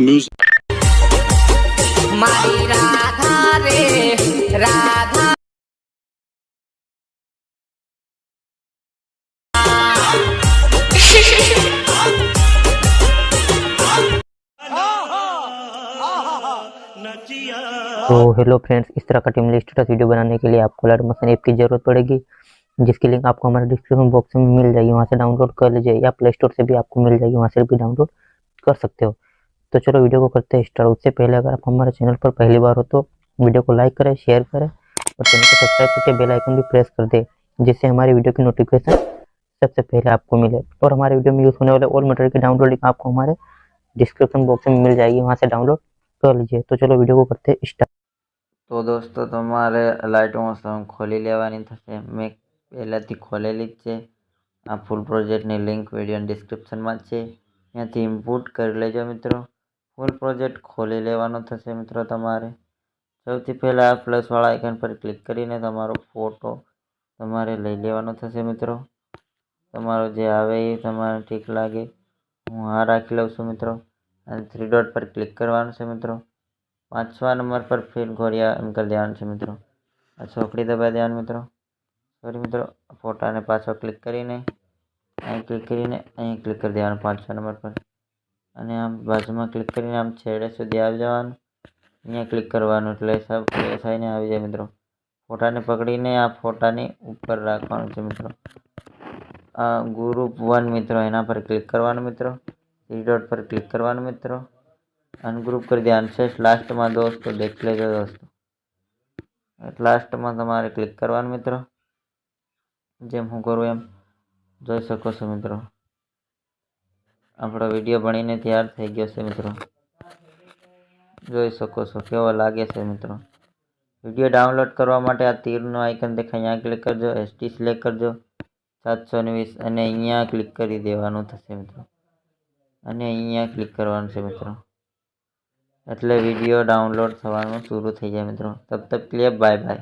Music. મારી રાધા રે રાધા तो हेलो फ्रेंड्स, इस तरह का टीम स्टेटस वीडियो बनाने के लिए आपको लाइट मोशन ऐप की ज़रूरत पड़ेगी, जिसकी लिंक आपको हमारे डिस्क्रिप्शन बॉक्स में मिल जाएगी। वहाँ से डाउनलोड कर लीजिए या प्ले स्टोर से भी आपको मिल जाएगी, वहाँ से भी डाउनलोड कर सकते हो। तो चलो वीडियो को करते हैं स्टार्ट। उससे पहले अगर आप हमारे चैनल पर पहली बार हो तो वीडियो को लाइक करें, शेयर करें और चैनल को सब्सक्राइब करके बेल आइकन भी प्रेस कर दें, जिससे हमारी वीडियो की नोटिफिकेशन सबसे पहले आपको मिले। और हमारे वीडियो में यूज़ होने वाले और मटेरियल की डाउनलोड लिंक आपको हमारे डिस्क्रिप्शन बॉक्स में मिल जाएगी, वहाँ से डाउनलोड कर लीजिए। तो चलो वीडियो को करते हैं स्टार्ट। तो दोस्तों તમારે લાઇટ મોશન ખોલી લેવાની થશે। મેં પહેલાંથી ખોલેલી જ છે। આ ફૂલ પ્રોજેક્ટની લિંક વિડીયોની ડિસ્ક્રિપ્શનમાં જ છે, ત્યાંથી ઇમ્પોર્ટ કરી લેજો મિત્રો। ફૂલ પ્રોજેક્ટ ખોલી લેવાનો થશે મિત્રો। તમારે સૌથી પહેલાં આ પ્લસવાળા આઇકન પર ક્લિક કરીને તમારો ફોટો તમારે લઈ લેવાનો થશે મિત્રો। તમારો જે આવે એ તમારે ઠીક લાગે, હું આ રાખી લઉં છું મિત્રો। અને થ્રી ડોટ પર ક્લિક કરવાનું છે મિત્રો। 5મા નંબર પર ફિર ઘોડિયા એમ કરી દેવાનું છે મિત્રો। આ ચોકડી દબાવી દેવાનું મિત્રો। સોરી મિત્રો, ફોટાને પાછો ક્લિક કરીને અહીં ક્લિક કરીને અહીં ક્લિક કરી દેવાનું 5મા નંબર પર, અને આમ બાજુમાં ક્લિક કરીને આમ છેડે સુધી આવી જવાનું, અહીંયા ક્લિક કરવાનું એટલે સબ પ્લેસ આવીને આવી જાય મિત્રો। ફોટાને પકડીને આ ફોટાની ઉપર રાખવાનું છે મિત્રો। આ ગ્રુપ 1 મિત્રો, એના પર ક્લિક કરવાનું મિત્રો। થ્રી ડોટ પર ક્લિક કરવાનું મિત્રો, અનગ્રુપ કરી દેવાનું છે। લાસ્ટમાં દોસ્તો દેખ લેજો દોસ્તો, લાસ્ટમાં તમારે ક્લિક કરવાનું મિત્રો। જેમ હું કરું એમ જોઈ શકો છો મિત્રો। આપણો વિડીયો બનીને તૈયાર થઈ ગયો છે મિત્રો, જોઈ શકો છો કેવો લાગે છે મિત્રો। વિડીયો ડાઉનલોડ કરવા માટે આ તીરનું આઇકન દેખાય, અહીંયા ક્લિક કરજો, એસટી સિલેક્ટ કરજો 720 અને અહીંયા ક્લિક કરી દેવાનું થશે મિત્રો, અને અહીંયા ક્લિક કરવાનું છે મિત્રો। એટલે વિડીયો ડાઉનલોડ થવાનું શરૂ થઈ જાય મિત્રો। તબ તક કે लिए बाय बाय।